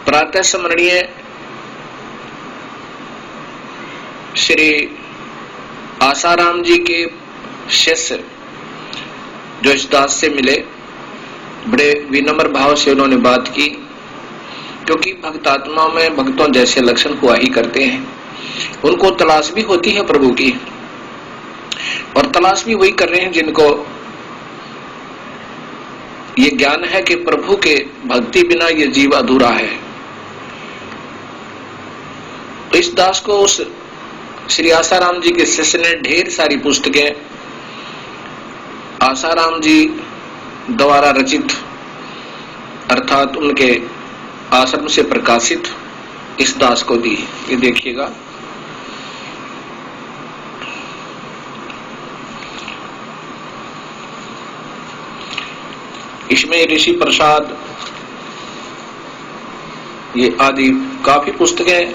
प्रातः स्मरणीय श्री आसाराम जी के शिष्य जो इस दास से मिले, बड़े विनम्र भाव से उन्होंने बात की, क्योंकि भक्तात्मा में भक्तों जैसे लक्षण हुआ ही करते हैं। उनको तलाश भी होती है प्रभु की, और तलाश भी वही कर रहे हैं जिनको ये ज्ञान है कि प्रभु के भक्ति बिना ये जीव अधूरा है। तो इस दास को उस श्री आसाराम जी के शिष्य ने ढेर सारी पुस्तकें आसाराम जी द्वारा रचित अर्थात उनके आश्रम से प्रकाशित इस दास को दी। ये देखिएगा, इसमें ऋषि प्रसाद ये आदि काफी पुस्तकें,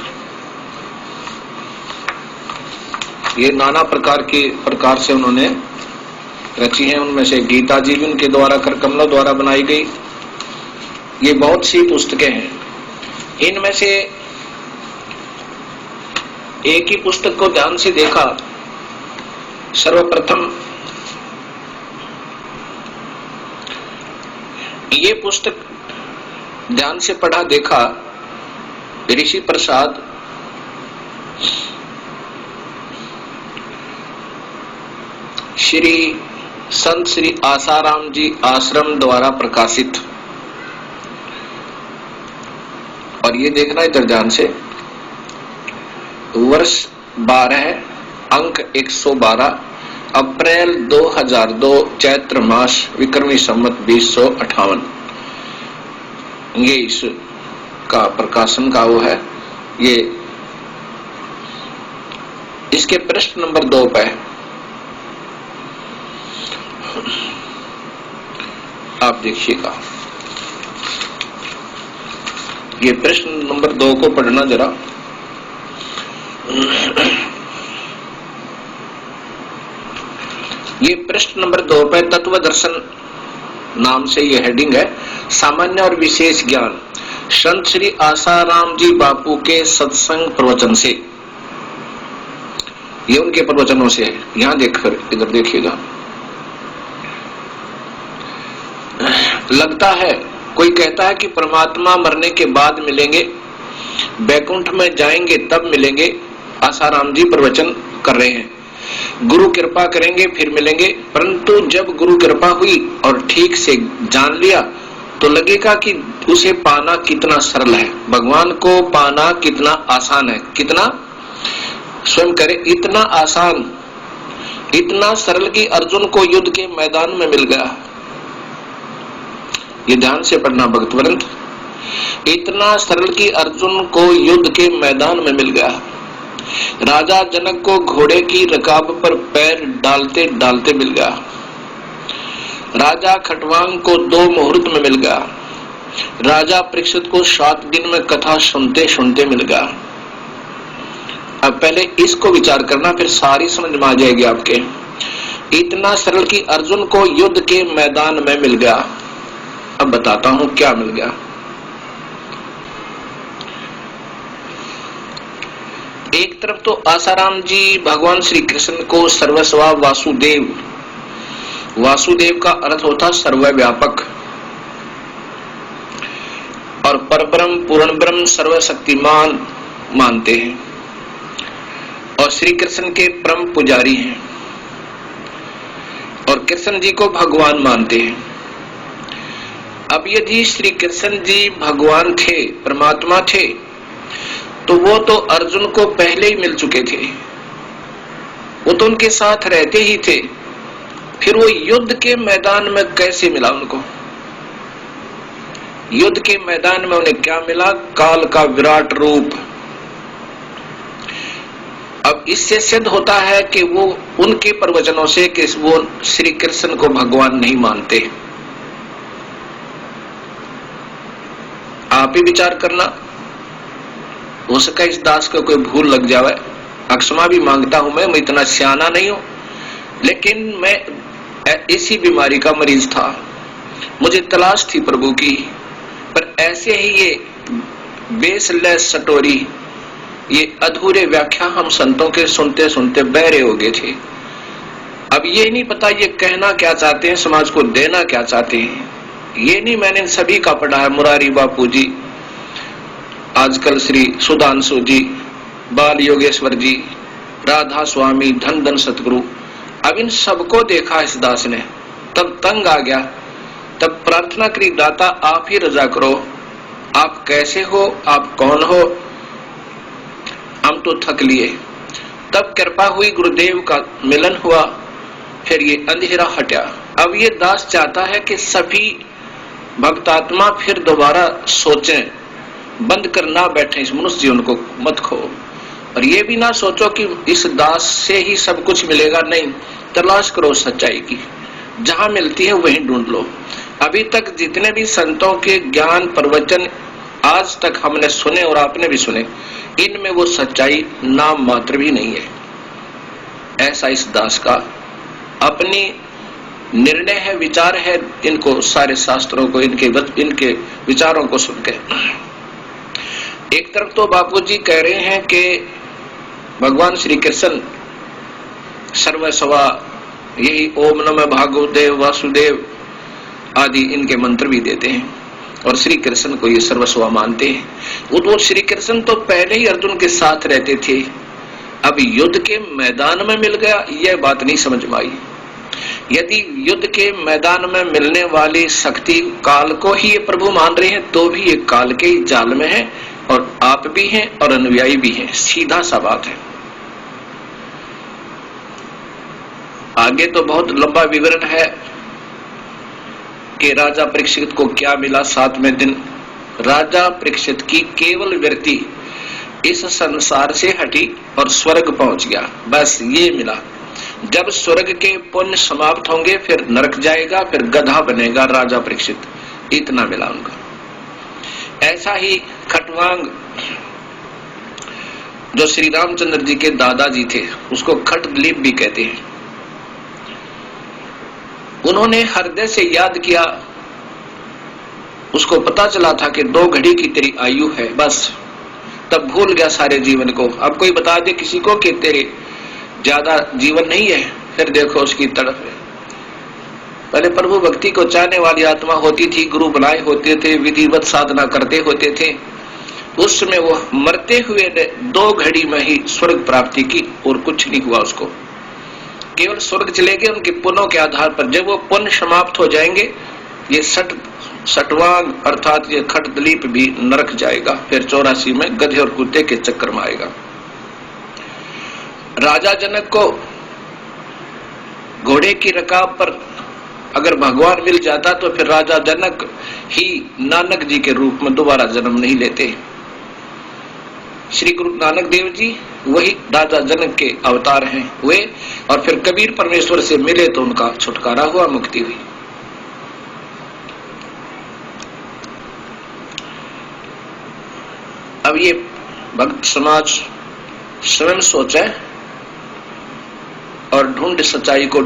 ये नाना प्रकार से उन्होंने रची हैं। उनमें से गीता जी भी उनके द्वारा करकमलों द्वारा बनाई गई। ये बहुत सी पुस्तकें हैं। इनमें से एक ही पुस्तक को ध्यान से देखा। सर्वप्रथम ये पुस्तक ध्यान से पढ़ा, देखा, ऋषि प्रसाद श्री संत श्री आसाराम जी आश्रम द्वारा प्रकाशित। और ये देखना इधर ध्यान से, वर्ष 12 अंक 112 अप्रैल 2002 चैत्र मास विक्रमी संवत 2058। ये इसका प्रकाशन का वो है। ये इसके पृष्ठ नंबर 2 पे आप देखिएगा। ये प्रश्न नंबर 2 को पढ़ना जरा। ये प्रश्न नंबर 2 पे तत्व दर्शन नाम से ये हेडिंग है। सामान्य और विशेष ज्ञान संत श्री आसाराम जी बापू के सत्संग प्रवचन से। ये उनके प्रवचनों से है। यहां देखकर इधर देखिएगा। लगता है कोई कहता है कि परमात्मा मरने के बाद मिलेंगे, बैकुंठ में जाएंगे तब मिलेंगे। आसाराम जी प्रवचन कर रहे हैं, गुरु कृपा करेंगे फिर मिलेंगे। परंतु जब गुरु कृपा हुई और ठीक से जान लिया तो लगेगा कि उसे पाना कितना सरल है, भगवान को पाना कितना आसान है। कितना स्वयं करे, इतना आसान, इतना सरल कि अर्जुन को युद्ध के मैदान में मिल गया। ये ध्यान से पढ़ना भक्तवृंद, इतना सरल कि अर्जुन को युद्ध के मैदान में मिल गया। राजा जनक को घोड़े की रकाब पर पैर डालते डालते मिल गया। राजा खटवांग को 2 मुहूर्त में मिल गया। राजा परीक्षित को 7 दिन में कथा सुनते सुनते मिल गया। अब पहले इसको विचार करना, फिर सारी समझ में आ जाएगी आपके। इतना सरल कि अर्जुन को युद्ध के मैदान में मिल गया। अब बताता हूं क्या मिल गया। एक तरफ तो आसाराम जी भगवान श्री कृष्ण को सर्वस्वा वासुदेव, वासुदेव का अर्थ होता सर्वव्यापक, और परब्रह्म पूर्ण ब्रह्म सर्वशक्तिमान मानते हैं, और श्री कृष्ण के परम पुजारी हैं, और कृष्ण जी को भगवान मानते हैं। अब यदि श्री कृष्ण जी भगवान थे, परमात्मा थे, तो वो तो अर्जुन को पहले ही मिल चुके थे, वो तो उनके साथ रहते ही थे। फिर वो युद्ध के मैदान में कैसे मिला उनको? युद्ध के मैदान में उन्हें क्या मिला? काल का विराट रूप। अब इससे सिद्ध होता है कि वो उनके प्रवचनों से कि वो श्री कृष्ण को भगवान नहीं मानते। आप ही विचार करना, हो सका इस दास को कोई भूल लग जावे। क्षमा भी मांगता हूं मैं इतना सियाना नहीं हूं, लेकिन मैं इसी बीमारी का मरीज था। मुझे तलाश थी प्रभु की, पर ऐसे ही ये बेसलेस स्टोरी, ये अधूरे व्याख्या हम संतों के सुनते सुनते बहरे हो गए थे। अब ये नहीं पता ये कहना क्या चाहते हैं, समाज को देना क्या चाहते हैं, ये नहीं। मैंने सभी का पढ़ा है, मुरारी बापू जी, आजकल श्री सुधांशु जी, बाल योगेश्वर जी, राधा स्वामी, धन धन सतगुरु, अब इन सबको देखा इस दास ने, तब तंग आ गया। तब प्रार्थना करी, दाता आप ही रजा करो, आप कैसे हो, आप कौन हो, हम तो थक लिए। तब कृपा हुई, गुरुदेव का मिलन हुआ, फिर ये अंधेरा हटा। अब ये दास चाहता है कि सभी भक्तात्मा फिर दोबारा सोचें, बंद कर ना बैठे इस मनुष्य जीवन को, मत खो। और ये भी ना सोचो कि इस दास से ही सब कुछ मिलेगा, नहीं, तलाश करो सच्चाई की, जहां मिलती है वहीं ढूंढ लो। अभी तक जितने भी संतों के ज्ञान प्रवचन आज तक हमने सुने और आपने भी सुने, इनमें वो सच्चाई नाम मात्र भी नहीं है। ऐसा इस दास का अपनी निर्णय है, विचार है, इनको सारे शास्त्रों को, इनके विचारों को सुनकर। एक तरफ तो बापूजी कह रहे हैं कि भगवान श्री कृष्ण सर्वस्वा, यही ओम नमः भागवदेव वासुदेव आदि इनके मंत्र भी देते हैं और श्री कृष्ण को ये सर्वस्वा मानते हैं। वो श्री कृष्ण तो पहले ही अर्जुन के साथ रहते थे, अब युद्ध के मैदान में मिल गया, यह बात नहीं समझ में आई। यदि युद्ध के मैदान में मिलने वाली शक्ति काल को ही ये प्रभु मान रहे हैं, तो भी ये काल के ही जाल में है, और आप भी हैं और अनुयायी भी हैं, सीधा सा बात है। आगे तो बहुत लंबा विवरण है कि राजा परीक्षित को क्या मिला 7वें दिन। राजा परीक्षित की केवल वृत्ति इस संसार से हटी और स्वर्ग पहुंच गया, बस ये मिला। जब स्वर्ग के पुण्य समाप्त होंगे फिर नरक जाएगा, फिर गधा बनेगा राजा परीक्षित, इतना मिला उनका। ऐसा ही खटवांग, जो श्री रामचंद्र जी के दादाजी थे, उसको खटदलीप भी कहते हैं, उन्होंने हृदय से याद किया, उसको पता चला था कि 2 घड़ी की तेरी आयु है, बस तब भूल गया सारे जीवन को। अब कोई बता दे किसी को कि तेरे ज्यादा जीवन नहीं है, फिर देखो उसकी तड़प है। पहले प्रभु भक्ति को चाहने वाली आत्मा होती थी, गुरु बनाए होते थे, विधिवत साधना करते होते थे, उस समय वो मरते हुए ने 2 घड़ी में ही स्वर्ग प्राप्ति की और कुछ नहीं हुआ उसको। केवल स्वर्ग चले गए उनके पुण्यों के आधार पर। जब वो पुण्य समाप्त हो जाएंगे, ये सटवांग अर्थात ये खटदलीप भी नरक जाएगा, फिर 84 में गधे और कुत्ते के चक्कर में आएगा। राजा जनक को घोड़े की रकाब पर अगर भगवान मिल जाता तो फिर राजा जनक ही नानक जी के रूप में दोबारा जन्म नहीं लेते। श्री गुरु नानक देव जी वही राजा जनक के अवतार हैं वे, और फिर कबीर परमेश्वर से मिले तो उनका छुटकारा हुआ, मुक्ति हुई। अब ये भक्त समाज स्वयं सोचे और ढूंढ सच्चाई को।